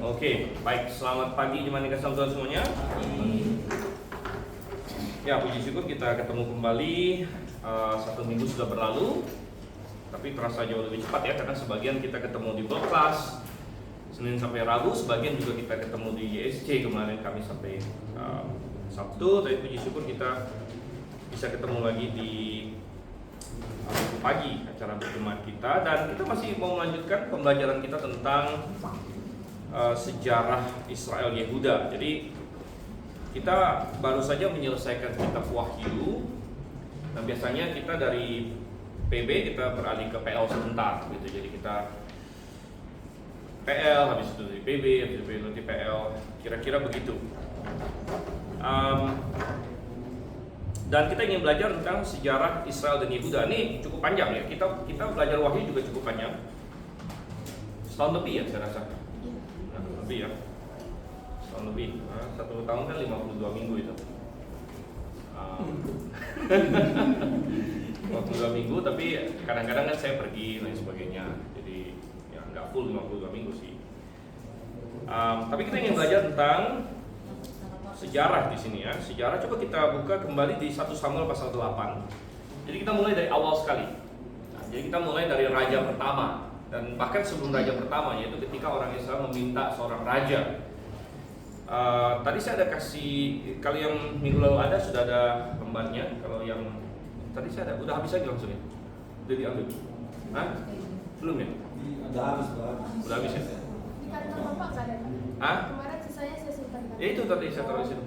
Oke, baik. Selamat pagi jemaat yang kasih Tuhan semuanya. Ya, puji syukur kita ketemu kembali. 1 minggu sudah berlalu, tapi terasa jauh lebih cepat ya, karena sebagian kita ketemu di World Class Senin sampai Rabu, sebagian juga kita ketemu di YSC kemarin kami sampai Sabtu. Tapi puji syukur kita bisa ketemu lagi di pagi acara berjemaat kita, dan kita masih mau melanjutkan pembelajaran kita tentang sejarah Israel Yehuda. Jadi kita baru saja menyelesaikan kitab Wahyu, dan biasanya kita dari PB kita beralih ke PL sebentar gitu. Jadi kita PL, habis itu dari PB, habis itu nanti PL, kira-kira begitu. Dan kita ingin belajar tentang sejarah Israel dan Yehuda. Ini cukup panjang ya. Kita belajar Wahyu juga cukup panjang. Setahun lebih ya saya rasa. Nah, lebih ya. Setahun lebih. Nah, 1 tahun kan 52 minggu itu. 52 minggu, tapi kadang-kadang kan saya pergi dan sebagainya. Jadi ya nggak full 52 minggu sih. Tapi kita ingin belajar tentang sejarah di sini ya. Sejarah, coba kita buka kembali di 1 Samuel pasal 8. Jadi kita mulai dari awal sekali. Nah, jadi kita mulai dari raja pertama, dan bahkan sebelum raja pertama, yaitu ketika orang Israel meminta seorang raja. Tadi saya ada kasih, kalau yang minggu lalu ada sudah ada lembarnya. Kalau yang tadi saya ada, udah habis aja langsung ya? Udah diambil? Hah? Belum ya? Udah habis, Udah habis ya? Di kantor Bapak nggak ada? Hah? Kemarin sisanya saya simpan. Ya itu tadi saya taruh di situ.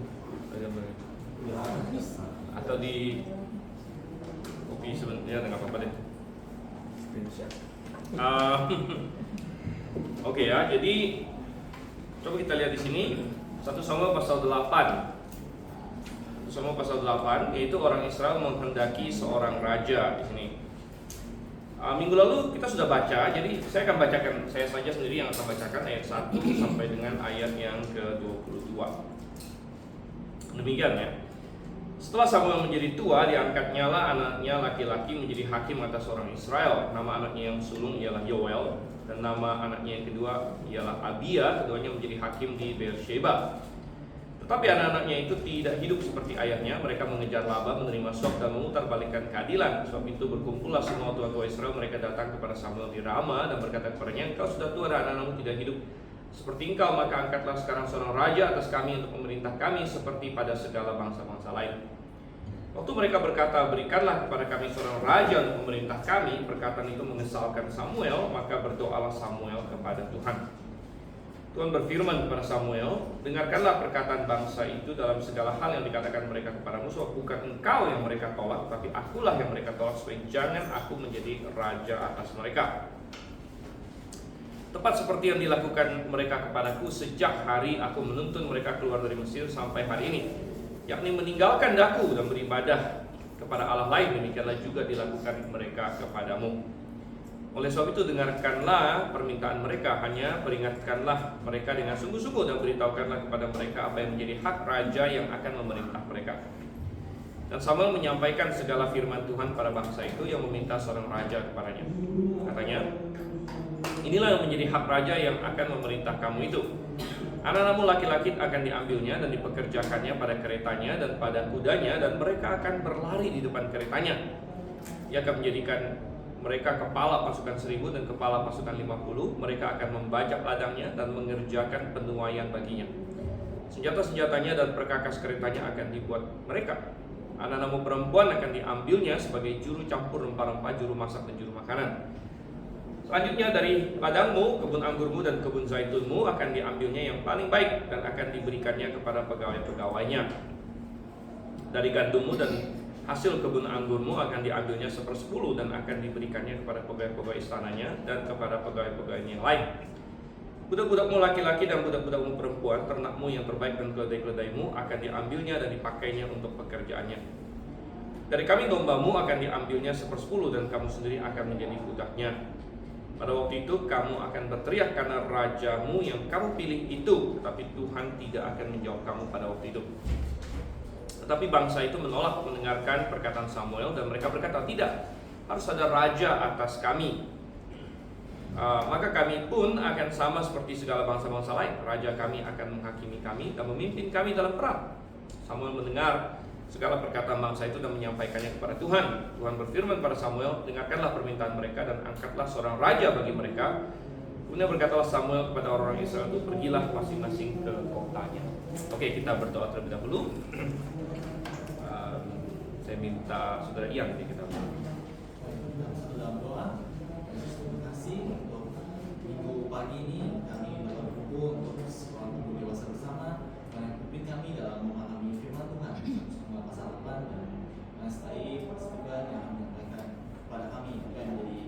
Udah habis. Atau di kopi sebenarnya, nggak apa-apa deh. Oke ya, jadi coba kita lihat di sini 1 Samuel pasal 8. 1 Samuel pasal 8, yaitu orang Israel menghendaki seorang raja di sini. Minggu lalu kita sudah baca, jadi saya akan bacakan, saya saja sendiri yang akan bacakan ayat 1 sampai dengan ayat yang ke-22. Demikian ya. Setelah Samuel menjadi tua, diangkatnya lah anaknya laki-laki menjadi hakim atas orang Israel. Nama anaknya yang sulung ialah Yoel, dan nama anaknya yang kedua ialah Abia. Keduanya menjadi hakim di Beersheba. Tetapi anak-anaknya itu tidak hidup seperti ayahnya. Mereka mengejar laba, menerima suap, dan memutarbalikkan keadilan. Sebab itu berkumpullah semua tua-tua Israel. Mereka datang kepada Samuel di Rama dan berkata kepadanya, "Engkau sudah tua dan anak-anakmu tidak hidup seperti engkau, maka angkatlah sekarang seorang raja atas kami untuk memerintah kami seperti pada segala bangsa-bangsa lain." Waktu mereka berkata, "Berikanlah kepada kami seorang raja untuk memerintah kami," perkataan itu mengesalkan Samuel, maka berdoalah Samuel kepada Tuhan. Tuhan berfirman kepada Samuel, "Dengarkanlah perkataan bangsa itu dalam segala hal yang dikatakan mereka kepadamu, sebab bukan engkau yang mereka tolak, tetapi akulah yang mereka tolak, supaya jangan aku menjadi raja atas mereka. Tepat seperti yang dilakukan mereka kepadaku sejak hari aku menuntun mereka keluar dari Mesir sampai hari ini, yakni meninggalkan daku dan beribadah kepada Allah lain, demikianlah juga dilakukan mereka kepadamu. Oleh sebab itu dengarkanlah permintaan mereka, hanya peringatkanlah mereka dengan sungguh-sungguh dan beritahukanlah kepada mereka apa yang menjadi hak raja yang akan memerintah mereka." Dan Samuel menyampaikan segala firman Tuhan pada bangsa itu yang meminta seorang raja kepadanya. Katanya, "Inilah yang menjadi hak raja yang akan memerintah kamu itu. Anak-anakmu laki-laki akan diambilnya dan dipekerjakannya pada keretanya dan pada kudanya, dan mereka akan berlari di depan keretanya. Ia akan menjadikan mereka kepala pasukan 1000 dan kepala pasukan 50. Mereka akan membajak ladangnya dan mengerjakan penuaian baginya. Senjata-senjatanya dan perkakas keretanya akan dibuat mereka. Anak-anakmu perempuan akan diambilnya sebagai juru campur rempah-rempah, juru masak dan juru makanan. Selanjutnya dari ladangmu, kebun anggurmu dan kebun zaitunmu akan diambilnya yang paling baik dan akan diberikannya kepada pegawai-pegawainya. Dari gandummu dan hasil kebun anggurmu akan diambilnya 1/10 dan akan diberikannya kepada pegawai-pegawai istananya dan kepada pegawai-pegawainya yang lain. Budak-budakmu laki-laki dan budak-budakmu perempuan, ternakmu yang terbaik dan keledai-keledaimu akan diambilnya dan dipakainya untuk pekerjaannya. Dari kambing dombamu akan diambilnya 1/10 dan kamu sendiri akan menjadi budaknya. Pada waktu itu kamu akan berteriak karena rajamu yang kamu pilih itu, tetapi Tuhan tidak akan menjawab kamu pada waktu itu." Tetapi bangsa itu menolak mendengarkan perkataan Samuel, dan mereka berkata, "Tidak, harus ada raja atas kami." Maka kami pun akan sama seperti segala bangsa-bangsa lain. Raja kami akan menghakimi kami dan memimpin kami dalam perang. Samuel mendengar segala perkataan bangsa itu dan menyampaikannya kepada Tuhan. Tuhan berfirman pada Samuel, dengarkanlah permintaan mereka dan angkatlah seorang raja bagi mereka. Kemudian berkatalah Samuel kepada orang-orang Israel itu, pergilah masing-masing ke kotanya. Oke, kita berdoa terlebih dahulu. Saya minta saudara Ian kita dalam doa. Yesus, terima kasih untuk minggu pagi ini kami dapat berkumpul untuk seorang ibu dewasa bersama yang memimpin kami dalam memahami firman Tuhan. Semua pasal 8 dan Mas Tai, Mas Tuhan yang akan menyampaikan kepada kami apa yang menjadi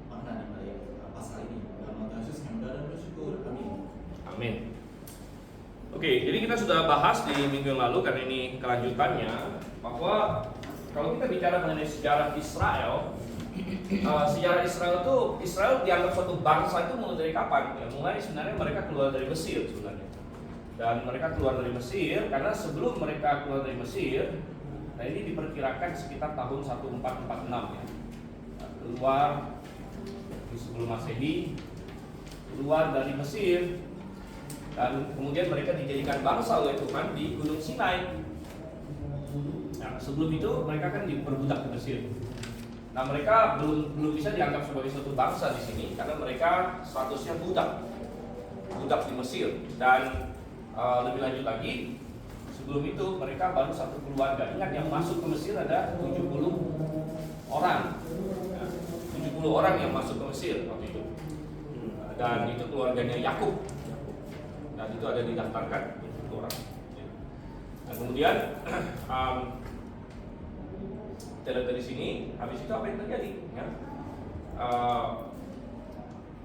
makna di balik pasal ini. Dalam nama Yesus kami berdoa dan bersyukur. Amin. Amin. Oke, jadi kita sudah bahas di minggu yang lalu karena ini kelanjutannya, bahwa kalau kita bicara mengenai sejarah Israel, sejarah Israel itu, Israel dianggap suatu bangsa itu mulai dari kapan? Ya, mulai sebenarnya mereka keluar dari Mesir sebenarnya. Dan mereka keluar dari Mesir karena sebelum mereka keluar dari Mesir, nah ini diperkirakan sekitar tahun 1446 ya. Keluar di sebelum Masehi, keluar dari Mesir, dan kemudian mereka dijadikan bangsa oleh Tuhan di Gunung Sinai. Nah, sebelum itu mereka kan diperbudak di Mesir. Nah, mereka belum bisa dianggap sebagai suatu bangsa di sini karena mereka statusnya budak di Mesir. Dan lebih lanjut lagi, sebelum itu mereka baru satu keluarga. Ingat, yang masuk ke Mesir ada 70 orang. Ya, 70 orang yang masuk ke Mesir waktu itu. Dan itu keluarganya Yakub. Dan itu ada didaftarkan 70 orang. Dan kemudian kita lihat dari sini, habis itu apa yang terjadi? Ya?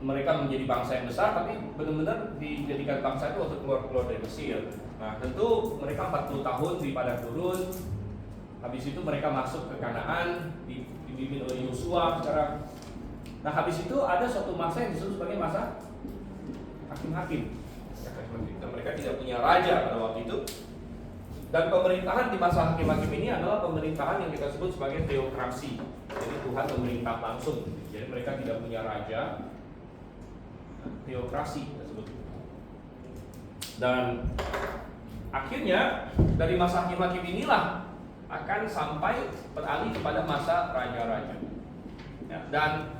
Mereka menjadi bangsa yang besar, tapi benar-benar dijadikan bangsa itu waktu keluar dari Mesir. Nah, tentu mereka 40 tahun di padang gurun. Habis itu mereka masuk ke Kanaan, dipimpin oleh Yosua sekarang. Nah, habis itu ada suatu masa yang disebut sebagai masa hakim-hakim. Dan mereka tidak punya raja pada waktu itu. Dan pemerintahan di masa hakim-hakim ini adalah pemerintahan yang kita sebut sebagai teokrasi. Jadi Tuhan memerintah langsung. Jadi mereka tidak punya raja, teokrasi kita sebut. Dan akhirnya dari masa hakim-hakim inilah akan sampai beralih kepada masa raja-raja. Ya, dan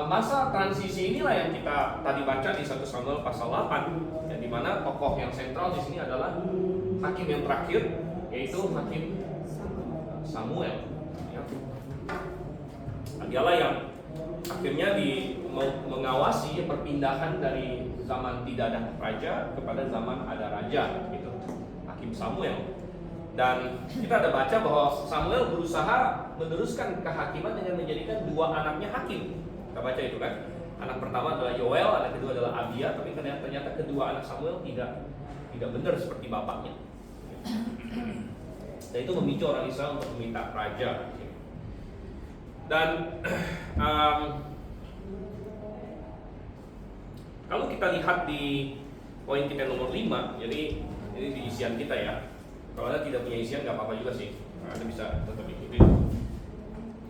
masa transisi inilah yang kita tadi baca di 1 Samuel pasal 8, ya, di mana tokoh yang sentral di sini adalah hakim yang terakhir, yaitu hakim Samuel. Ya. Dialah yang akhirnya mengawasi perpindahan dari zaman tidak ada raja kepada zaman ada raja, gitu. Hakim Samuel. Dan kita ada baca bahwa Samuel berusaha meneruskan kehakiman dengan menjadikan dua anaknya hakim. Kita baca itu kan. Anak pertama adalah Yoel, anak kedua adalah Abia, tapi ternyata kedua anak Samuel tidak benar seperti bapaknya. Dan itu memicu orang Israel untuk meminta raja. Dan kalau kita lihat di poin kita nomor 5, jadi ini di isian kita ya. Kalau Anda tidak punya isian nggak apa-apa juga sih, Anda bisa tetap ikuti.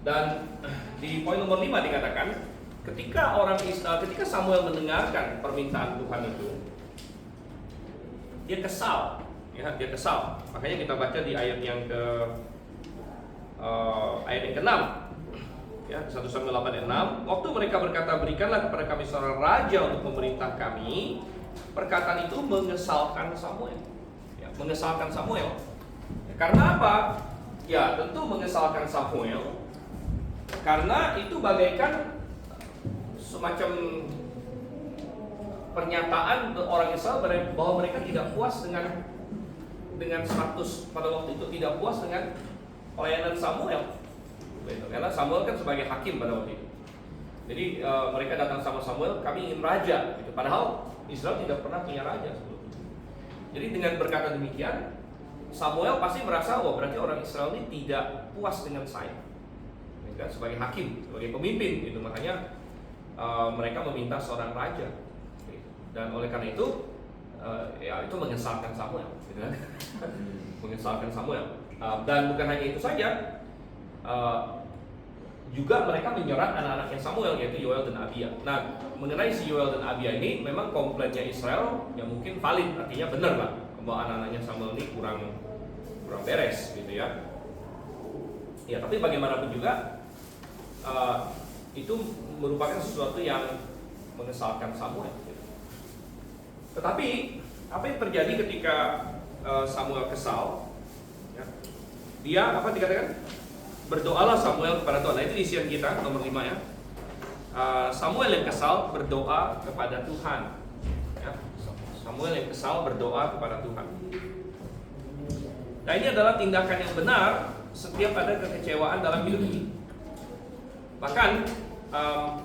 Dan di poin nomor 5 dikatakan, ketika Samuel mendengarkan permintaan Tuhan itu, dia kesal. Ya, dia kesal. Makanya kita baca di ayat yang ke-6. Ya, 1 Samuel 8 ayat 6. Waktu mereka berkata, berikanlah kepada kami seorang raja untuk memerintah kami. Perkataan itu mengesalkan Samuel. Ya, mengesalkan Samuel. Ya, karena apa? Ya, tentu mengesalkan Samuel. Karena itu bagaikan semacam pernyataan orang Israel bahwa mereka tidak puas dengan status pada waktu itu, tidak puas dengan pelayanan Samuel. Karena Samuel kan sebagai hakim pada waktu itu. Jadi mereka datang sama Samuel, kami ingin raja. Gitu. Padahal Israel tidak pernah punya raja sebelumnya. Jadi dengan berkata demikian, Samuel pasti merasa, wah berarti orang Israel ini tidak puas dengan saya. Gitu, sebagai hakim, sebagai pemimpin. Gitu. Makanya mereka meminta seorang raja. Gitu. Dan oleh karena itu, ya itu mengesalkan Samuel. Gitu kan? Mengesalkan Samuel. Dan bukan hanya itu saja. juga mereka menyerang anak-anaknya Samuel, yaitu Yoel dan Abia. Nah, mengenai si Yoel dan Abia ini, memang komplainnya Israel yang mungkin valid, artinya benar lah bahwa anak-anaknya Samuel ini kurang beres gitu ya. Ya, tapi bagaimanapun juga itu merupakan sesuatu yang mengesalkan Samuel. Gitu. Tetapi apa yang terjadi ketika Samuel kesal? Ya, dia apa dikatakan? Berdoalah Samuel kepada Tuhan. Nah, itu isian kita nomor 5 ya. Samuel yang kesal berdoa kepada Tuhan. Ya, Samuel yang kesal berdoa kepada Tuhan. Nah, ini adalah tindakan yang benar setiap ada kekecewaan dalam hidup ini. Bahkan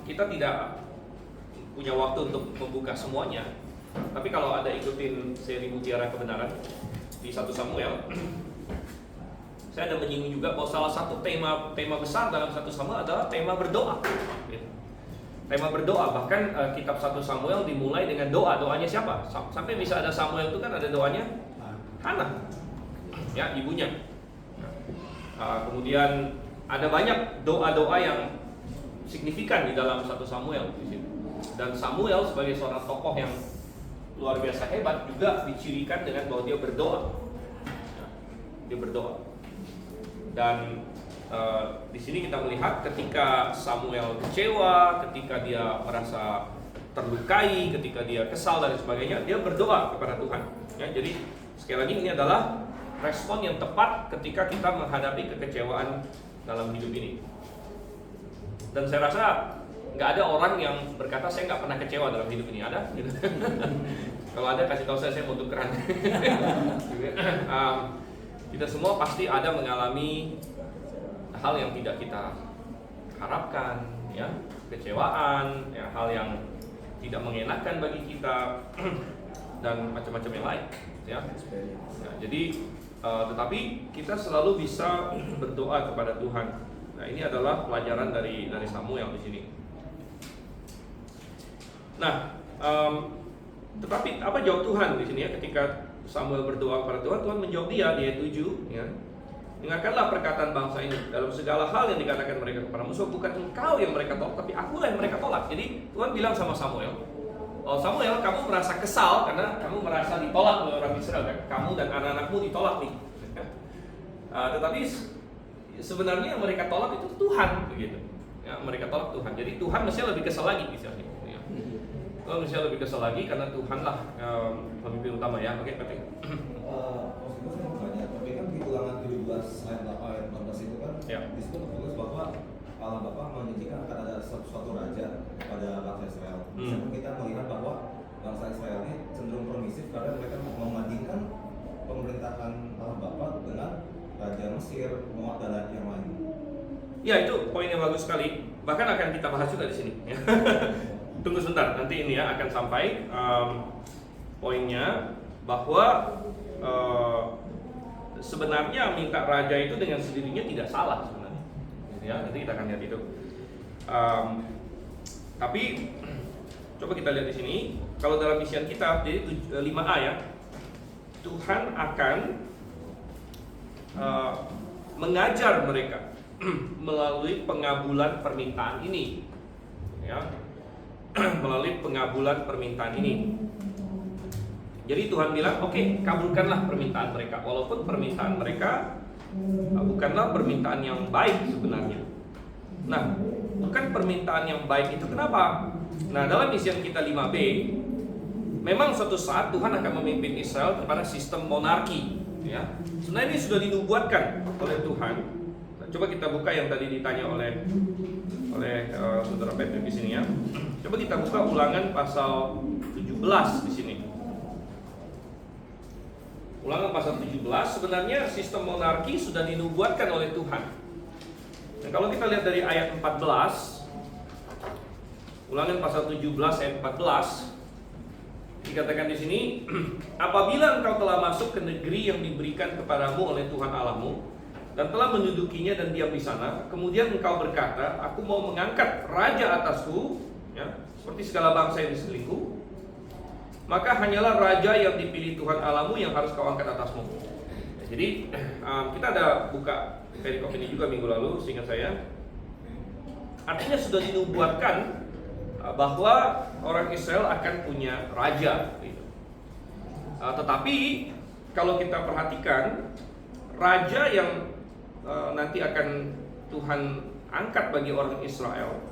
kita tidak punya waktu untuk membuka semuanya. Tapi kalau ada ikutin seri Mutiara Kebenaran di 1 Samuel, saya ada menyinggung juga bahwa salah satu tema besar dalam 1 Samuel adalah tema berdoa. Tema berdoa, bahkan kitab 1 Samuel dimulai dengan doanya siapa? Sampai bisa ada Samuel itu kan ada doanya Hana, ya ibunya. Kemudian ada banyak doa-doa yang signifikan di dalam 1 Samuel di situ. Dan Samuel sebagai seorang tokoh yang luar biasa hebat juga dicirikan dengan bahwa dia berdoa. Dia berdoa. Dan di sini kita melihat ketika Samuel kecewa, ketika dia merasa terlukai, ketika dia kesal dan sebagainya, dia berdoa kepada Tuhan. Ya, jadi sekali lagi ini adalah respon yang tepat ketika kita menghadapi kekecewaan dalam hidup ini. Dan saya rasa nggak ada orang yang berkata saya nggak pernah kecewa dalam hidup ini, ada? Kalau ada kasih tahu saya mau tukeran. Kita semua pasti ada mengalami hal yang tidak kita harapkan, ya, kecewaan, ya, hal yang tidak mengenakan bagi kita dan macam-macam yang lain, ya. Nah, jadi tetapi kita selalu bisa berdoa kepada Tuhan. Nah, ini adalah pelajaran dari Samuel di sini. Nah, tetapi apa jawab Tuhan di sini ya ketika Samuel berdoa kepada Tuhan? Tuhan menjawab dia di ayat 7, ya. Dengarkanlah perkataan bangsa ini dalam segala hal yang dikatakan mereka kepada musuh, bukan engkau yang mereka tolak, tapi akulah yang mereka tolak. Jadi Tuhan bilang sama Samuel, oh Samuel, kamu merasa kesal karena kamu merasa ditolak oleh orang Israel, kan? Kamu dan anak-anakmu ditolak nih. Tetapi sebenarnya yang mereka tolak itu Tuhan, begitu. Ya, mereka tolak Tuhan. Jadi Tuhan mestinya lebih kesal lagi misalnya. Ya. Tuhan mestinya lebih kesal lagi karena Tuhanlah pemimpin utama ya. Oke, berarti. Tapi kan di Ulangan 17 ayat 14 itu kan ya. Di situ tertulis bahwa Allah Bapa menjanjikan akan ada suatu raja pada bangsa Israel. Namun kita melihat bahwa bangsa Israel ini cenderung permisif karena mereka membandingkan pemerintahan Allah Bapa dengan raja Mesir, Moab dan yang lain. Ya, itu poin yang bagus sekali. Bahkan akan kita bahas juga di sini. Tunggu sebentar, nanti ini ya akan sampai poinnya bahwa sebenarnya minta raja itu dengan sendirinya tidak salah sebenarnya. Ya, nanti kita akan lihat itu. Tapi coba kita lihat di sini. Kalau dalam isian kitab, jadi 5a ya, Tuhan akan mengajar mereka melalui pengabulan permintaan ini, ya, melalui pengabulan permintaan ini. Jadi Tuhan bilang, oke, kabulkanlah permintaan mereka, walaupun permintaan mereka bukanlah permintaan yang baik sebenarnya. Nah, bukan permintaan yang baik itu kenapa? Nah, dalam isian kita 5b, memang suatu saat Tuhan akan memimpin Israel kepada sistem monarki. Ya, sebenarnya ini sudah dinubuatkan oleh Tuhan. Nah, coba kita buka yang tadi ditanya oleh saudara Patrick di sini ya. Coba kita buka Ulangan pasal 17 di sini. Ulangan pasal 17, sebenarnya sistem monarki sudah dinubuatkan oleh Tuhan. Dan kalau kita lihat dari ayat 14, Ulangan pasal 17 ayat 14. Dikatakan di sini, apabila engkau telah masuk ke negeri yang diberikan kepadamu oleh Tuhan Allahmu dan telah mendudukinya dan diam di sana, kemudian engkau berkata, aku mau mengangkat raja atasku, ya, seperti segala bangsa yang di sekelilingku, maka hanyalah raja yang dipilih Tuhan Allahmu yang harus kau angkat atasmu. Jadi kita ada buka perikop ini juga minggu lalu, seingat saya. Artinya sudah dinubuatkan bahwa orang Israel akan punya raja. Gitu. Tetapi kalau kita perhatikan, raja yang nanti akan Tuhan angkat bagi orang Israel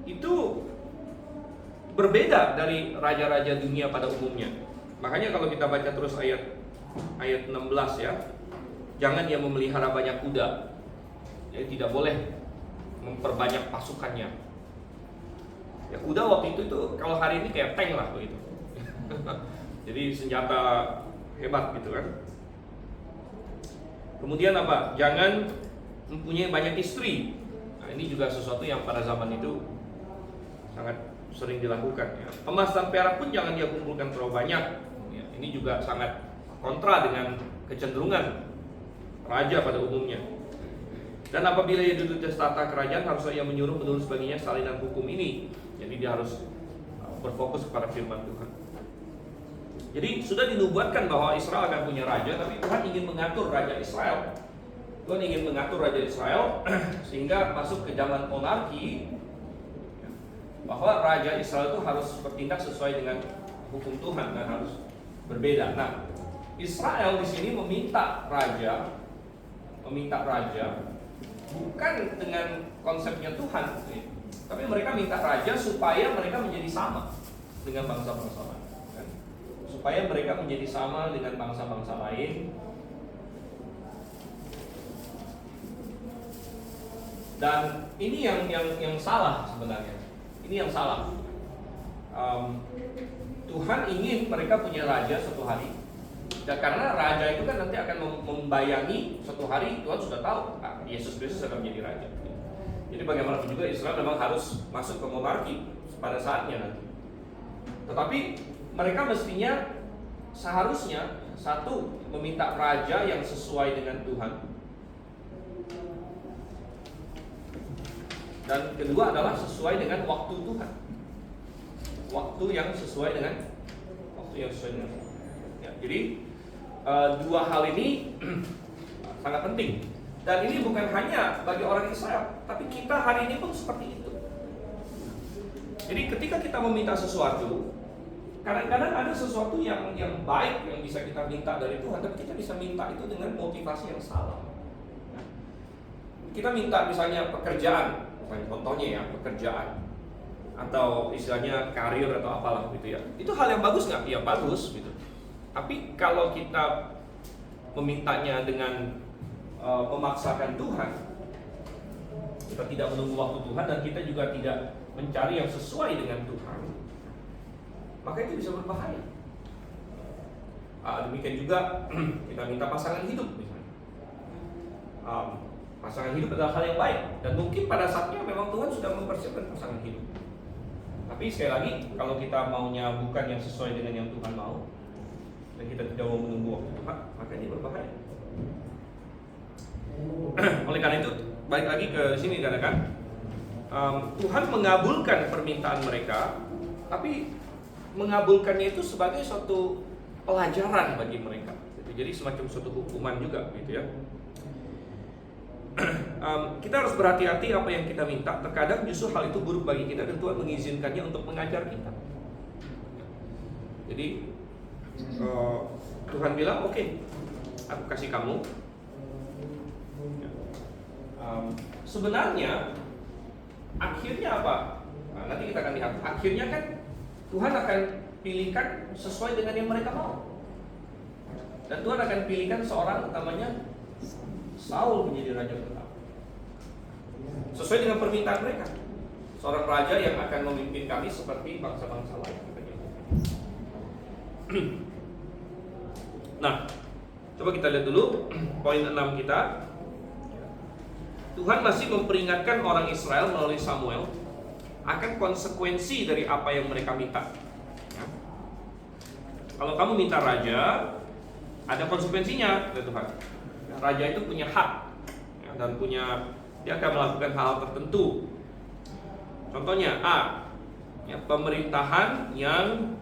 itu berbeda dari raja-raja dunia pada umumnya. Makanya kalau kita baca terus ayat 16 ya, jangan dia memelihara banyak kuda. Jadi tidak boleh memperbanyak pasukannya. Ya kuda waktu itu kalau hari ini kayak tank lah begitu. Jadi senjata hebat gitu kan. Kemudian apa? Jangan mempunyai banyak istri. Nah, ini juga sesuatu yang pada zaman itu sangat sering dilakukan ya. Emas dan perak pun jangan dia kumpulkan terlalu banyak. Ya, ini juga sangat kontra dengan kecenderungan raja pada umumnya. Dan apabila ia duduk di tahta kerajaan, harusnya ia menyuruh penerus baginya salinan hukum ini. Jadi dia harus berfokus kepada firman Tuhan. Jadi sudah dinubuatkan bahwa Israel akan punya raja, tapi Tuhan ingin mengatur raja Israel. Tuhan ingin mengatur raja Israel sehingga masuk ke zaman monarki, bahwa raja Israel itu harus bertindak sesuai dengan hukum Tuhan dan harus berbeda. Nah, Israel di sini meminta raja bukan dengan konsepnya Tuhan, tapi mereka minta raja supaya mereka menjadi sama dengan bangsa-bangsa lain. Supaya mereka menjadi sama dengan bangsa-bangsa lain. Dan ini yang salah sebenarnya. Ini yang salah. Tuhan ingin mereka punya raja suatu hari. Dan karena raja itu kan nanti akan membayangi suatu hari, Tuhan sudah tahu Yesus Kristus akan menjadi raja. Jadi bagaimanapun juga Israel memang harus masuk ke monarki pada saatnya nanti. Tetapi mereka mestinya seharusnya satu meminta raja yang sesuai dengan Tuhan, dan kedua adalah sesuai dengan waktu Tuhan, waktu yang sesuai dengan Tuhan. Ya, jadi dua hal ini sangat penting, dan ini bukan hanya bagi orang Israel, tapi kita hari ini pun seperti itu. Jadi ketika kita meminta sesuatu, kadang-kadang ada sesuatu yang baik yang bisa kita minta dari Tuhan, tapi kita bisa minta itu dengan motivasi yang salah. Kita minta misalnya pekerjaan, contohnya ya pekerjaan, atau istilahnya karir atau apalah gitu ya. Itu hal yang bagus nggak? Ya bagus gitu. Tapi kalau kita memintanya dengan memaksakan Tuhan, kita tidak menunggu waktu Tuhan dan kita juga tidak mencari yang sesuai dengan Tuhan, maka itu bisa berbahaya. Demikian juga kita minta pasangan hidup misalnya. Pasangan hidup adalah hal yang baik, dan mungkin pada saatnya memang Tuhan sudah mempersiapkan pasangan hidup. Tapi sekali lagi, kalau kita maunya bukan yang sesuai dengan yang Tuhan mau, dan kita tidak mau menunggu waktu Tuhan, maka ini berbahaya. Oleh karena itu, balik lagi ke sini katakan, Tuhan mengabulkan permintaan mereka, tapi mengabulkannya itu sebagai suatu pelajaran bagi mereka. Jadi semacam suatu hukuman juga, gitu ya. Kita harus berhati-hati apa yang kita minta. Terkadang justru hal itu buruk bagi kita dan Tuhan mengizinkannya untuk mengajar kita. Jadi Tuhan bilang, oke, aku kasih kamu. Sebenarnya akhirnya apa? Nah, nanti kita akan lihat. Akhirnya kan Tuhan akan pilihkan sesuai dengan yang mereka mau. Dan Tuhan akan pilihkan seorang namanya Saul menjadi raja pertama, sesuai dengan permintaan mereka. Seorang raja yang akan memimpin kami seperti bangsa-bangsa lain. Nah, coba kita lihat dulu poin 6 kita. Tuhan masih memperingatkan orang Israel melalui Samuel akan konsekuensi dari apa yang mereka minta. Ya. Kalau kamu minta raja, ada konsekuensinya dari Tuhan. Raja itu punya hak, ya, dan dia akan melakukan hal tertentu. Contohnya ya, pemerintahan yang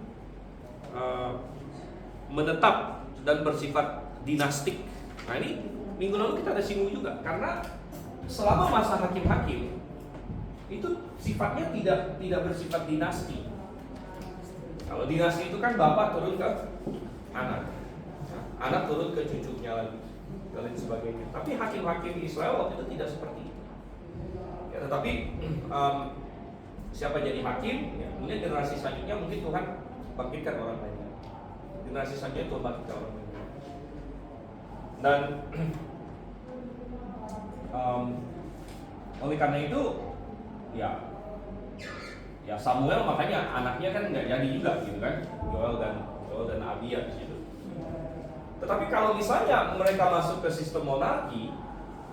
menetap dan bersifat dinastik. Nah ini minggu lalu kita ada singgung juga, karena selama masa hakim-hakim itu sifatnya tidak bersifat dinasti. Kalau dinasti itu kan bapak turun ke anak, anak turun ke cucunya lagi, dan lain sebagainya. Tapi hakim-hakim Israel waktu itu tidak seperti itu. Ya, tetapi siapa jadi hakim, ya, kemudian generasi selanjutnya mungkin Tuhan bangkitkan orang lain. Generasi selanjutnya Tuhan bangkitkan orang lain. Dan oleh karena itu, ya Samuel makanya anaknya kan nggak jadi juga gitu kan, Joel dan Abia di situ. Tetapi kalau misalnya mereka masuk ke sistem monarki,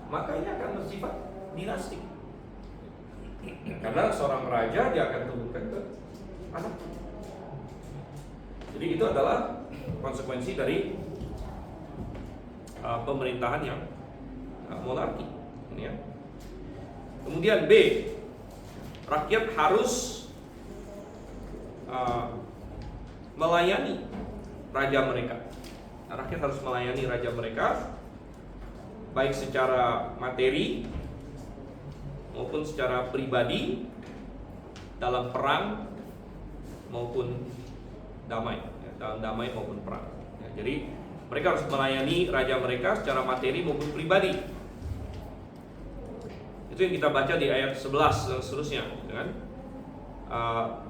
maka ini akan bersifat dinastik. Karena seorang raja dia akan turunkan ke anak. Jadi itu adalah konsekuensi dari pemerintahan yang monarki. Ya. Kemudian B, rakyat harus melayani raja mereka. Rakyat harus melayani raja mereka, baik secara materi maupun secara pribadi, dalam perang maupun damai, dalam damai maupun perang. Jadi mereka harus melayani raja mereka secara materi maupun pribadi. Itu yang kita baca di ayat 11 dan seterusnya, kan?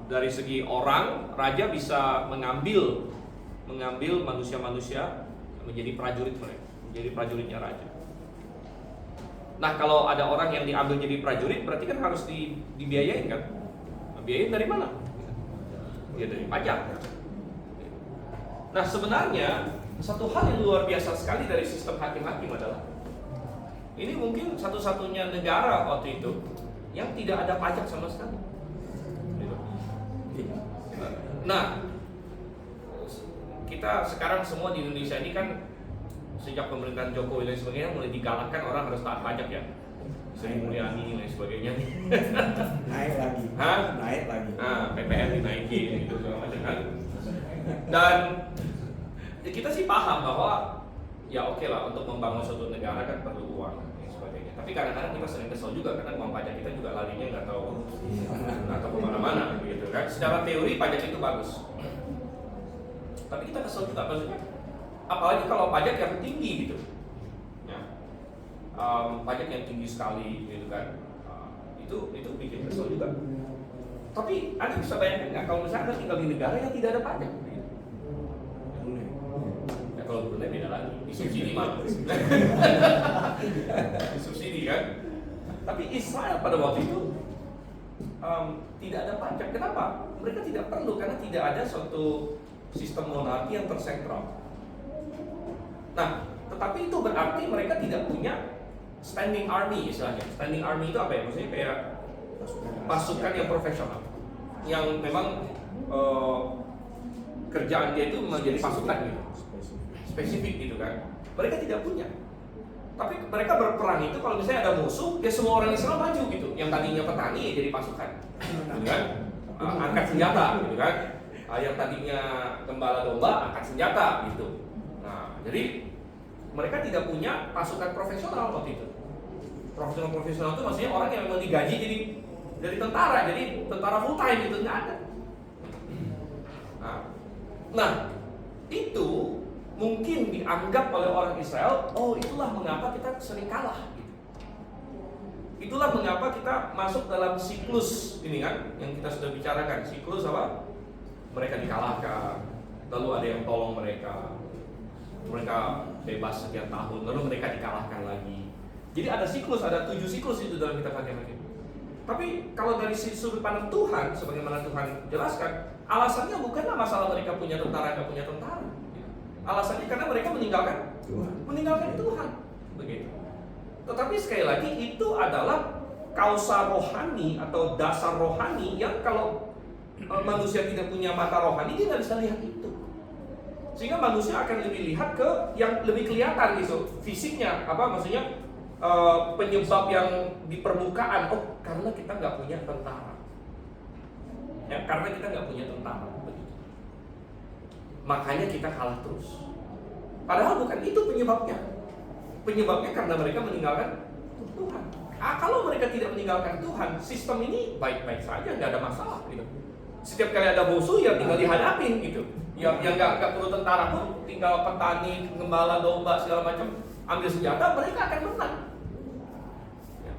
Dari segi orang, raja bisa mengambil manusia-manusia menjadi prajurit mereka, menjadi prajuritnya raja. Nah, kalau ada orang yang diambil jadi prajurit, berarti kan harus dibiayain kan? Biayain dari mana? Ya dari pajak. Nah, sebenarnya satu hal yang luar biasa sekali dari sistem hakim-hakim adalah ini mungkin satu-satunya negara waktu itu yang tidak ada pajak sama sekali. Nah, kita sekarang semua di Indonesia ini kan sejak pemerintahan Jokowi dan sebagainya mulai digalakkan orang harus taat pajak ya. Sri Mulyani dan sebagainya. Naik lagi. Hah? Naik lagi. Nah, PPN dinaikin gitu segala macam kan. Dan ya kita sih paham bahwa ya oke lah, untuk membangun suatu negara kan perlu uang dan sebagainya. Tapi kadang-kadang kita sering kesel juga karena uang pajak kita juga larinya nggak tahu kemana-mana gitu kan. Secara teori pajak itu bagus, tapi kita kesel juga maksudnya. Apalagi kalau pajak yang tinggi gitu, ya, pajak yang tinggi sekali gitu kan, itu bikin kesel juga. Tapi Anda bisa bayangkan nggak kalau misalnya Anda tinggal di negara yang tidak ada pajak? Ya kalau Brunei beda lagi, disubsidi malah. Disubsidi kan. Tapi Israel pada waktu itu tidak ada pajak. Kenapa? Mereka tidak perlu karena tidak ada suatu sistem monarki yang tersentral. Nah, tetapi itu berarti mereka tidak punya standing army istilahnya. Standing army itu apa ya? Maksudnya kayak pasukan yang profesional, yang memang kerjaan dia itu menjadi pasukan gitu, spesifik gitu kan. Mereka tidak punya. Tapi mereka berperang itu kalau misalnya ada musuh, ya semua orang Israel maju gitu. Yang tadinya petani ya jadi pasukan, gitu kan? Angkat senjata, gitu kan? Yang tadinya gembala domba angkat senjata, gitu. Nah, jadi mereka tidak punya pasukan profesional waktu itu. Profesional itu maksudnya orang yang memang digaji jadi tentara, jadi tentara full time gitu, nggak ada. Nah, itu mungkin dianggap oleh orang Israel, oh itulah mengapa kita sering kalah. Gitu. Itulah mengapa kita masuk dalam siklus ini kan, yang kita sudah bicarakan, siklus apa? Mereka dikalahkan, lalu ada yang tolong mereka bebas sekian tahun, lalu mereka dikalahkan lagi. Jadi ada siklus, ada 7 siklus itu dalam kitab Hakim-Hakim. Tapi kalau dari sudut pandang Tuhan, sebagaimana Tuhan jelaskan, alasannya bukanlah masalah mereka punya tentara atau punya tentara. Alasannya karena mereka meninggalkan Tuhan, begitu. Tetapi sekali lagi itu adalah kausa rohani atau dasar rohani yang kalau manusia tidak punya mata rohani dia nggak bisa lihat itu. Sehingga manusia akan lebih lihat ke yang lebih kelihatan gitu, fisiknya apa maksudnya penyebab yang di permukaan. Oh, karena kita nggak punya tentara. Ya, karena kita nggak punya tentara, begitu. Makanya kita kalah terus. Padahal bukan itu penyebabnya. Penyebabnya karena mereka meninggalkan Tuhan. Kalau mereka tidak meninggalkan Tuhan, sistem ini baik-baik saja, nggak ada masalah gitu. Setiap kali ada musuh ya tinggal dihadapin gitu. Yang nggak perlu tentara pun, tinggal petani, gembala, domba segala macam, ambil senjata, mereka akan menang. Ya.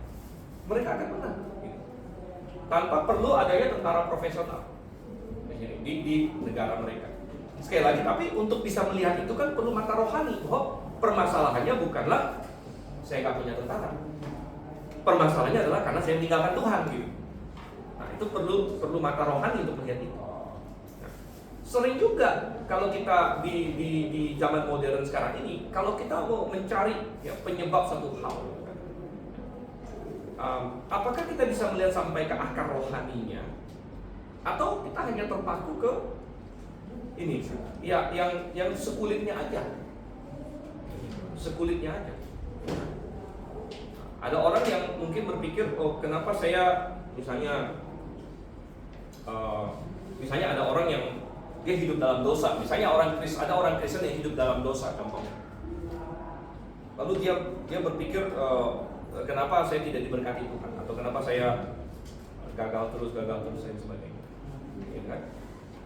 Mereka akan menang. Gitu. Tanpa perlu adanya tentara profesional di negara mereka. Sekali lagi, tapi untuk bisa melihat itu kan perlu mata rohani. Bahwa permasalahannya bukanlah saya nggak punya tentara. Permasalahannya adalah karena saya meninggalkan Tuhan gitu. Nah, itu perlu mata rohani untuk melihat itu. Nah, sering juga kalau kita di zaman modern sekarang ini, kalau kita mau mencari ya, penyebab satu hal, apakah kita bisa melihat sampai ke akar rohaninya, atau kita hanya terpaku ke ini ya yang sekulitnya aja, sekulitnya aja. Ada orang yang mungkin berpikir, oh kenapa saya misalnya ada orang yang dia hidup dalam dosa, misalnya ada orang Kristen yang hidup dalam dosa contohnya. Lalu dia berpikir kenapa saya tidak diberkati Tuhan, atau kenapa saya gagal terus dan sebagainya. Ya kan?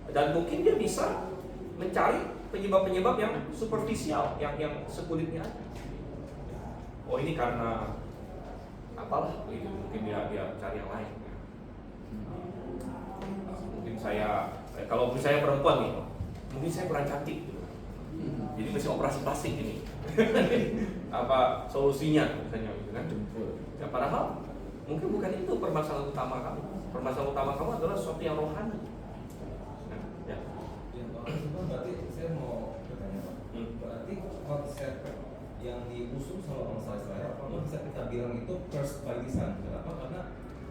Dan mungkin dia bisa mencari penyebab-penyebab yang superficial, yang sekulitnya aja. Oh ini karena apalah, gitu. Mungkin dia cari yang lain. Mungkin kalau misalnya perempuan nih, mungkin saya kurang cantik, gitu. Jadi mesti operasi plastik ini. Apa solusinya misalnya, gitu kan? Ya, padahal mungkin bukan itu permasalahan utama kamu. Permasalahan utama kamu adalah sesuatu yang rohani. Ya. Berarti saya mau bertanya Pak. Berarti konsep yang diusung sama bangsa Israel, apa bisa kita bilang itu cursed by design? Kenapa? Karena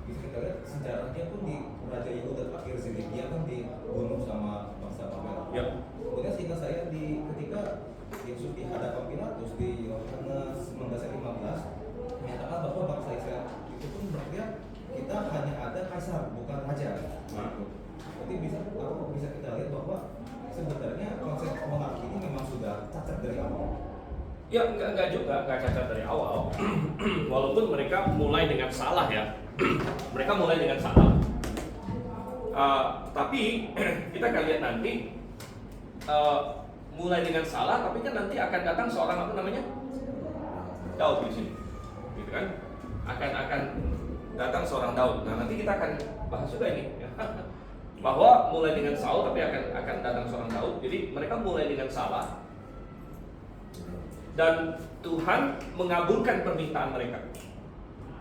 bisa kita lihat sejarahnya pun di Raja Yehuda terakhir Zedekia kan dibunuh sama bangsa Babel. Ya. Kemudian sehingga saya ketika Yesus di hadapan Pilatus di Yohanes 19:15 menyatakan bahwa bangsa Israel itu pun berarti kita hanya ada kaisar bukan raja. Jadi bisa kita lihat bahwa sebenarnya konsep monarki ini memang sudah cacat dari awal. Ya enggak cacat dari awal. Walaupun mereka mulai dengan salah ya. Mereka mulai dengan salah. Tapi kita akan lihat nanti mulai dengan salah, tapi kan nanti akan datang seorang apa namanya? Daud di sini. Gitu kan? Akan datang seorang Daud. Nah, nanti kita akan bahas juga ini ya. Bahwa mulai dengan Saul tapi akan datang seorang Daud. Jadi mereka mulai dengan salah. Dan Tuhan mengabulkan permintaan mereka.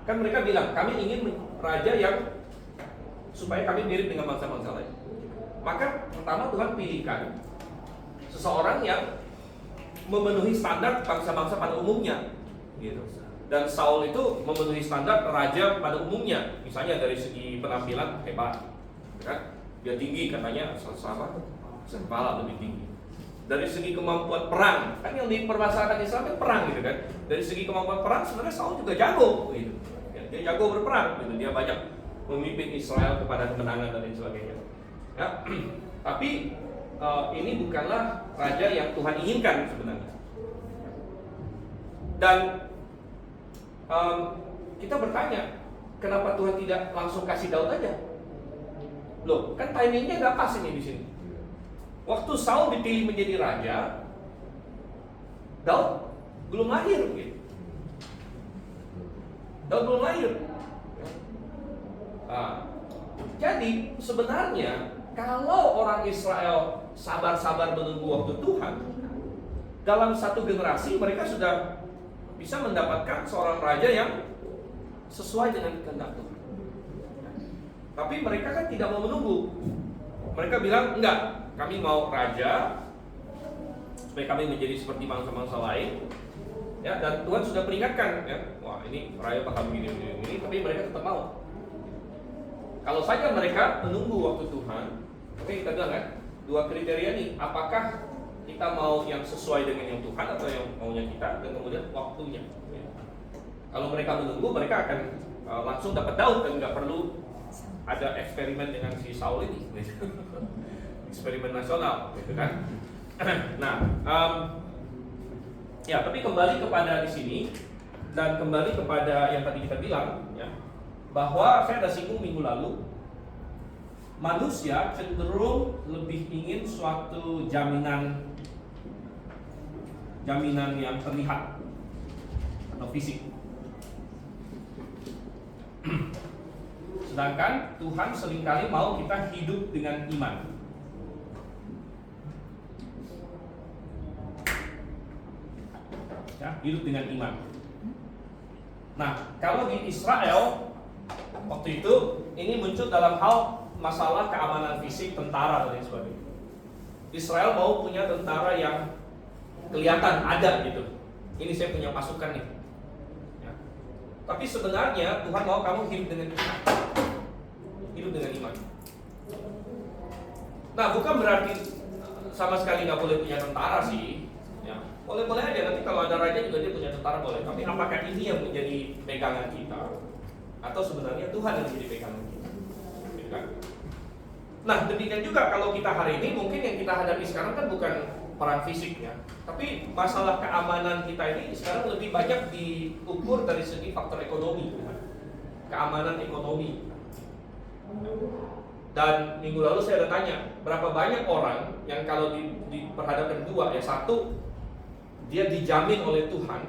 Kan mereka bilang, kami ingin raja yang supaya kami mirip dengan bangsa-bangsa lain. Maka pertama Tuhan pilihkan seseorang yang memenuhi standar bangsa-bangsa pada umumnya, gitu. Dan Saul itu memenuhi standar raja pada umumnya. Misalnya dari segi penampilan hebat, kan? Dia tinggi katanya, kepala lebih tinggi. Dari segi kemampuan perang, kan yang dipermasalahkan Islam kan perang gitu kan. Dari segi kemampuan perang sebenarnya Saul juga jago gitu. Ya, dia jago berperang gitu. Dia banyak memimpin Israel kepada kemenangan dan lain sebagainya. Ya. Tapi ini bukanlah raja yang Tuhan inginkan sebenarnya. Dan kita bertanya, kenapa Tuhan tidak langsung kasih Daud aja? Loh, kan timingnya nggak pas ini di sini. Waktu Saul dipilih menjadi raja, Daud belum lahir, gitu. Daud belum lahir. Jadi sebenarnya kalau orang Israel sabar-sabar menunggu waktu Tuhan, dalam satu generasi mereka sudah bisa mendapatkan seorang raja yang sesuai dengan kehendak Tuhan. Tapi mereka kan tidak mau menunggu. Mereka bilang, enggak, kami mau raja supaya kami menjadi seperti bangsa-bangsa lain. Ya, dan Tuhan sudah peringatkan, ya, wah ini raja bakal begini, tapi mereka tetap mau. Kalau saja mereka menunggu waktu Tuhan, oke, kita bilang kan, dua kriteria nih, apakah kita mau yang sesuai dengan yang Tuhan atau yang maunya kita, dan kemudian waktunya. Ya. Kalau mereka menunggu, mereka akan langsung dapat Daud dan nggak perlu ada eksperimen dengan si Saul ini, eksperimen nasional, gitu kan? Nah, ya, tapi kembali kepada di sini, Dan kembali kepada yang tadi kita bilang, ya, bahwa saya ada singgung minggu lalu, manusia cenderung lebih ingin suatu jaminan yang terlihat atau fisik. Sedangkan Tuhan seringkali mau kita hidup dengan iman. Ya, hidup dengan iman. Nah, kalau di Israel waktu itu ini muncul dalam hal masalah keamanan fisik, tentara dan lain sebagainya. Israel mau punya tentara yang kelihatan ada gitu. Ini saya punya pasukan nih. Ya. Tapi sebenarnya Tuhan mau kamu hidup dengan iman. Hidup dengan iman. Nah, bukan berarti sama sekali nggak boleh punya tentara sih. Ya, boleh-boleh aja. Nanti kalau ada raja juga dia punya tentara boleh. Tapi apakah ini yang menjadi pegangan kita? Atau sebenarnya Tuhan yang menjadi pegangan kita? Gitu kan? Nah, demikian juga kalau kita hari ini mungkin yang kita hadapi sekarang kan bukan perang fisik ya, tapi masalah keamanan kita ini sekarang lebih banyak diukur dari segi faktor ekonomi, keamanan ekonomi. Dan minggu lalu saya ada tanya, berapa banyak orang yang kalau diperhadapkan dua, ya satu, dia dijamin oleh Tuhan,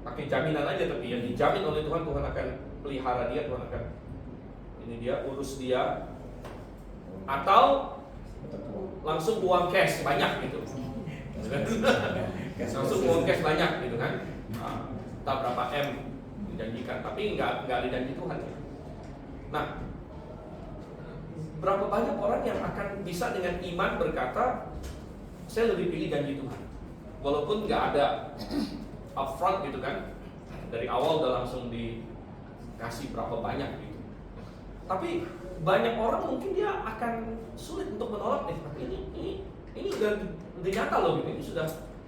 pakai jaminan aja tapi yang dijamin oleh Tuhan, Tuhan akan pelihara dia, Tuhan akan ini dia, urus dia, atau langsung uang cash banyak gitu. Langsung uang cash banyak gitu kan. Tak berapa M dijanjikan, tapi nggak ada janji Tuhan. Nah, berapa banyak orang yang akan bisa dengan iman berkata, saya lebih pilih janji Tuhan, walaupun nggak ada upfront gitu kan, dari awal udah langsung dikasih berapa banyak gitu. Tapi banyak orang mungkin dia akan sulit untuk menolak nih. Tapi ini udah nyata loh gitu. Ini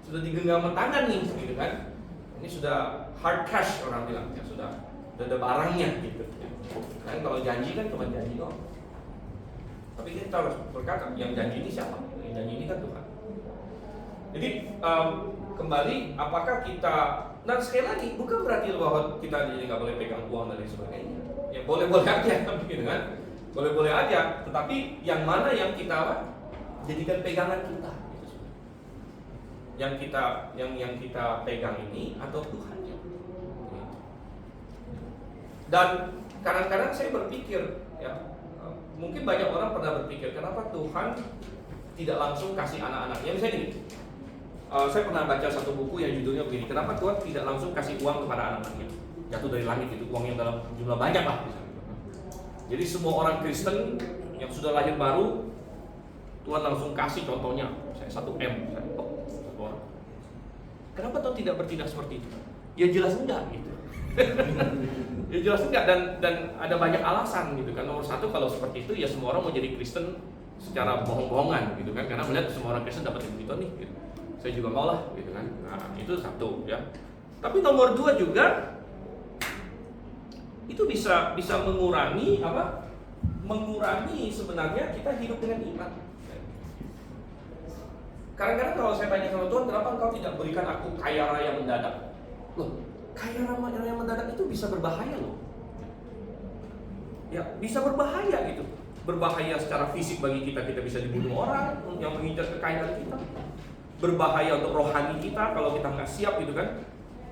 sudah digenggam tangan nih gitu kan. Ini sudah hard cash orang bilang ya, sudah ada barangnya gitu. Kan kalau janji kan cuma janji doang. Tapi kita harus berkata yang janji ini siapa? Yang janji ini kan Tuhan. Jadi kembali apakah kita, nah sekali lagi bukan berarti bahwa kita jadi nggak boleh pegang uang dan lain sebagainya. Ya boleh-boleh aja gitu kan. Boleh-boleh aja, tetapi yang mana yang kita jadikan pegangan kita gitu. Yang kita pegang ini atau Tuhannya. Dan kadang-kadang saya berpikir ya, mungkin banyak orang pernah berpikir kenapa Tuhan tidak langsung kasih anak-anaknya. Misalnya gini, saya pernah baca satu buku yang judulnya begini, kenapa Tuhan tidak langsung kasih uang kepada anak-anaknya, jatuh dari langit itu, uang yang dalam jumlah banyak lah misalnya. Jadi semua orang Kristen yang sudah lahir baru, Tuhan langsung kasih contohnya, saya 1 M, satu orang. Kenapa Tuhan tidak bertindak seperti itu? Ya jelas enggak gitu. Ya jelas enggak, dan ada banyak alasan gitu kan. Nomor satu, kalau seperti itu ya semua orang mau jadi Kristen secara bohong-bohongan gitu kan, karena melihat semua orang Kristen dapat begitu nih gitu. Saya juga mau lah gitu kan. Nah, itu satu ya. Tapi nomor dua juga itu bisa mengurangi apa? Mengurangi sebenarnya kita hidup dengan iman. Kadang-kadang kalau saya tanya sama Tuhan, kenapa Engkau tidak berikan aku kaya raya mendadak? Loh, kaya raya mendadak itu bisa berbahaya loh. Ya, bisa berbahaya gitu. Berbahaya secara fisik bagi kita bisa dibunuh orang yang mengincar kekayaan kita. Berbahaya untuk rohani kita kalau kita nggak siap gitu kan.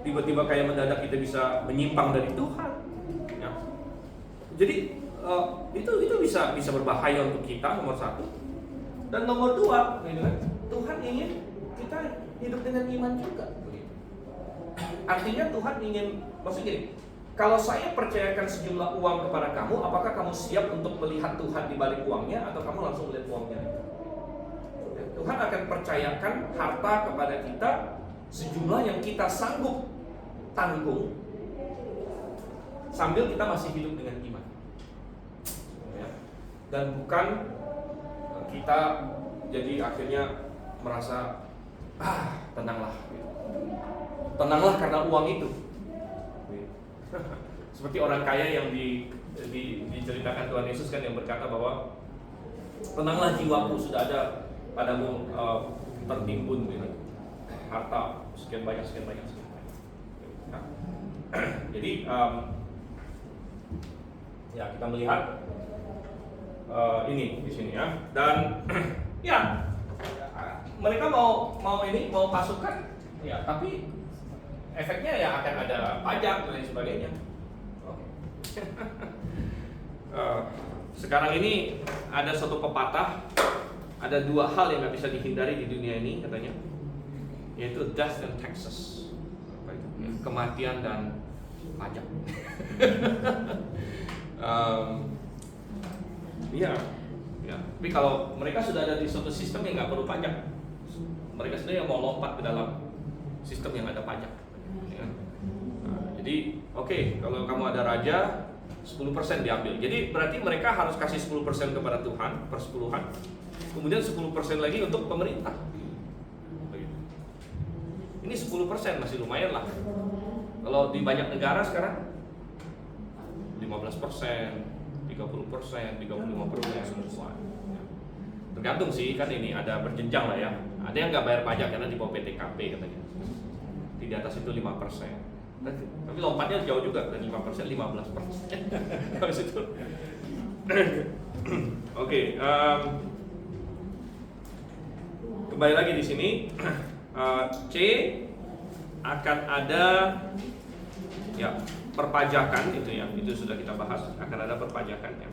Tiba-tiba kaya mendadak kita bisa menyimpang dari Tuhan. Ya. Jadi itu bisa berbahaya untuk kita, nomor satu. Dan nomor dua, gitu kan, Tuhan ingin kita hidup dengan iman juga. Artinya Tuhan ingin, maksudnya gini, kalau saya percayakan sejumlah uang kepada kamu, apakah kamu siap untuk melihat Tuhan di balik uangnya atau kamu langsung melihat uangnya? Tuhan akan percayakan harta kepada kita sejumlah yang kita sanggup tanggung sambil kita masih hidup dengan iman. Dan bukan kita jadi akhirnya merasa tenanglah karena uang itu. Seperti orang kaya yang diceritakan Tuhan Yesus kan, yang berkata bahwa tenanglah jiwaku, sudah ada padamu tertimbun gitu, harta sekian banyak. Nah, Jadi ya kita melihat ini di sini ya, dan ya mereka mau pasukan ya, tapi efeknya ya akan ada pajak dan lain sebagainya. Oke. Sekarang ini ada suatu pepatah, ada dua hal yang nggak bisa dihindari di dunia ini katanya, yaitu death and taxes, kematian dan pajak. Iya, ya. Tapi kalau mereka sudah ada di suatu sistem yang nggak perlu pajak, mereka sendiri yang mau lompat ke dalam sistem yang ada pajak. Ya. Nah, jadi oke, kalau kamu ada raja, 10% diambil. Jadi berarti mereka harus kasih 10% kepada Tuhan, persepuluhan. Kemudian 10% lagi untuk pemerintah. Ini 10% masih lumayan lah. Kalau di banyak negara sekarang 15%, 30%, 35% semua. Tergantung sih, kan ini ada berjenjang lah ya. Ada yang nggak bayar pajak karena di bawah PTKP katanya. Di atas itu 5%. Tapi lompatnya jauh juga, dari 5%, 15%. Habis itu. Oke, kembali lagi di sini. C akan ada ya perpajakan itu ya, itu sudah kita bahas, akan ada perpajakan ya.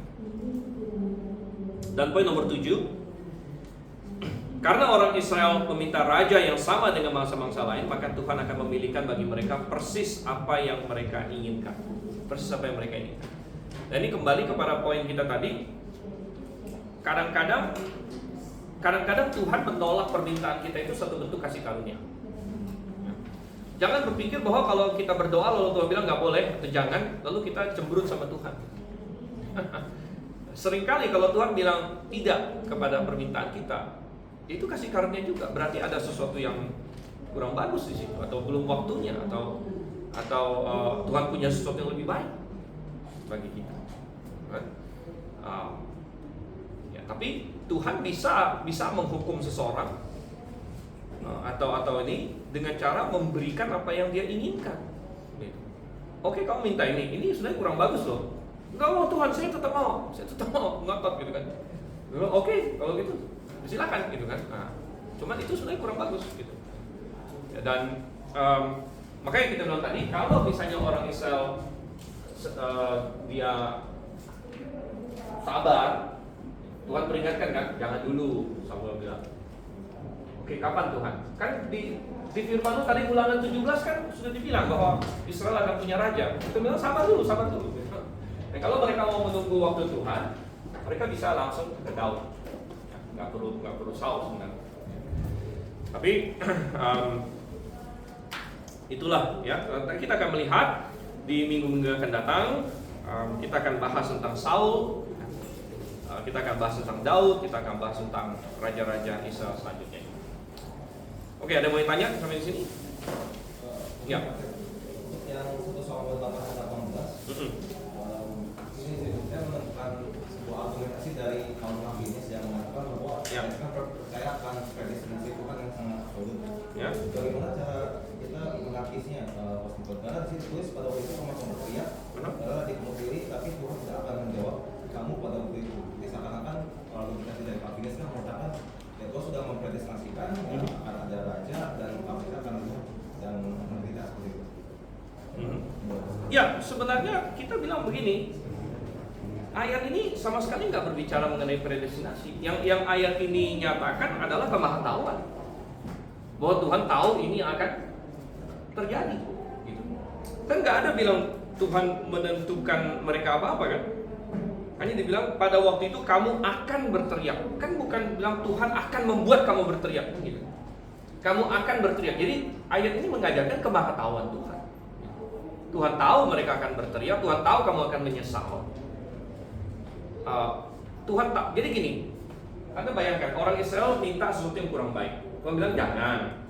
Dan poin nomor 7, karena orang Israel meminta raja yang sama dengan bangsa-bangsa lain, maka Tuhan akan memilihkan bagi mereka persis apa yang mereka inginkan. Persis apa yang mereka inginkan. Dan ini kembali kepada poin kita tadi. Kadang-kadang Tuhan menolak permintaan kita itu satu bentuk kasih karunia. Jangan berpikir bahwa kalau kita berdoa lalu Tuhan bilang nggak boleh atau jangan, lalu kita cemberut sama Tuhan. Seringkali kalau Tuhan bilang tidak kepada permintaan kita, itu kasih karunia juga. Berarti ada sesuatu yang kurang bagus di situ, atau belum waktunya, atau Tuhan punya sesuatu yang lebih baik bagi kita. Ya, tapi Tuhan bisa menghukum seseorang atau ini dengan cara memberikan apa yang dia inginkan. Oke, kamu minta ini sebenarnya kurang bagus loh. Enggak mau Tuhan, saya tetap mau, ngotot gitu kan. Oke, kalau gitu silakan gitu kan. Nah, cuman itu sebenarnya kurang bagus gitu. Ya, dan makanya kita bilang tadi, kalau misalnya orang Israel dia sabar, Tuhan peringatkan kan, jangan dulu. Samuel bilang, oke, kapan Tuhan? Kan di Firman tadi Ulangan 17 kan sudah dibilang bahwa Israel akan punya raja. Kita bilang sabar dulu. Dan kalau mereka mau menunggu waktu Tuhan, mereka bisa langsung ke Daud. Ya, nggak perlu Saul sebenarnya. Tapi itulah ya. Kita akan melihat di minggu-minggu akan datang. Kita akan bahas tentang Saul. Kita akan bahas tentang Daud. Kita akan bahas tentang raja-raja Israel selanjutnya. Oke, ada yang mau tanya sampai di sini? Ya. Yang 1 Samuel 8-18. Ini saya menemukan sebuah argumentasi dari kaum Rabbinius yang mengatakan bahwa mereka percaya akan predestinasi Tuhan yang sangat absolut. Ya. Bagaimana cara kita mengakinya? Karena di situ tulis pada waktu itu kamu berteriak, di kamu diri, tapi Tuhan tidak akan menjawab kamu pada waktu itu. Jadi seakan-akan argumentasi dari Rabbinius kan mengatakan ya Tuhan sudah mempredestinasikan akan ada raja dan kamu akan dan menderita seperti itu. Ya, sebenarnya kita bilang begini, ayat ini sama sekali nggak berbicara mengenai predestinasi. Yang ayat ini nyatakan adalah kemahatauan, bahwa Tuhan tahu ini akan terjadi. Gitu. Kan nggak ada bilang Tuhan menentukan mereka apa-apa kan? Hanya dibilang pada waktu itu kamu akan berteriak. Kan bukan bilang Tuhan akan membuat kamu berteriak. Gitu. Kamu akan berteriak. Jadi ayat ini mengajarkan kemahatauan Tuhan. Tuhan tahu mereka akan berteriak. Tuhan tahu kamu akan menyesal. Tuhan tak. Jadi gini, Anda bayangkan orang Israel minta sesuatu yang kurang baik. Tuhan bilang jangan.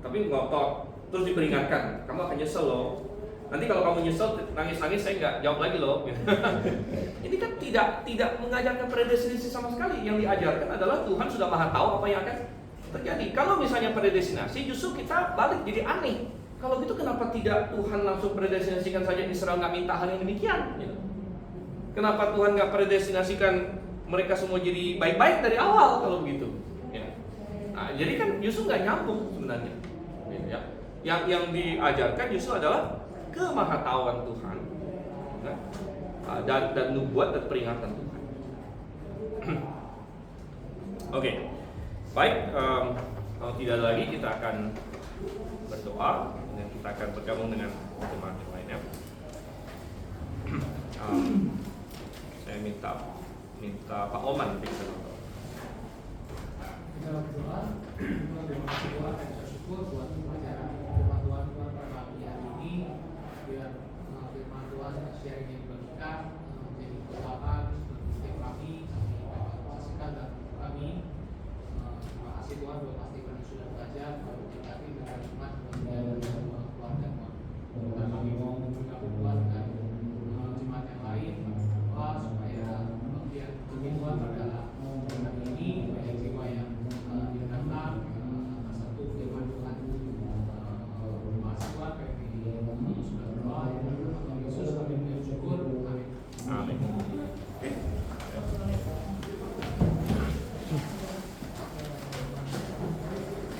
Tapi ngotot. Terus diperingatkan, kamu akan nyesel loh. Nanti kalau kamu nyesel, nangis-nangis saya nggak jawab lagi loh. Ini kan tidak mengajarkan predestinasi sama sekali. Yang diajarkan adalah Tuhan sudah maha tahu apa yang akan terjadi. Kalau misalnya predestinasi, justru kita balik jadi aneh. Kalau gitu kenapa tidak Tuhan langsung predestinasikan saja Israel nggak minta hal yang demikian? Gitu. Kenapa Tuhan nggak predestinasikan mereka semua jadi baik-baik dari awal kalau begitu? Ya. Nah, jadi kan justru nggak nyambung sebenarnya. Gitu ya. Yang diajarkan justru adalah kemahatauan Tuhan, ya. Dan nubuat dan peringatan Tuhan. Oke, baik. Kalau tidak ada lagi kita akan berdoa dan kita akan bergabung dengan teman yang lainnya. Saya minta Pak Oman untuk bisa berdoa. Kita berdoa. Terima kasih Tuhan dan kita syukur buat pelajaran firman Tuhan pada pagi hari ini. Biar firman Tuhan dan sharing yang dibagikan menjadi kekuatan setiap kami kasihkan dan kami. Terima kasih Tuhan buat pasti kami sudah belajar, berkati dengan iman dan keluarga Tuhan. Kami mau bergabung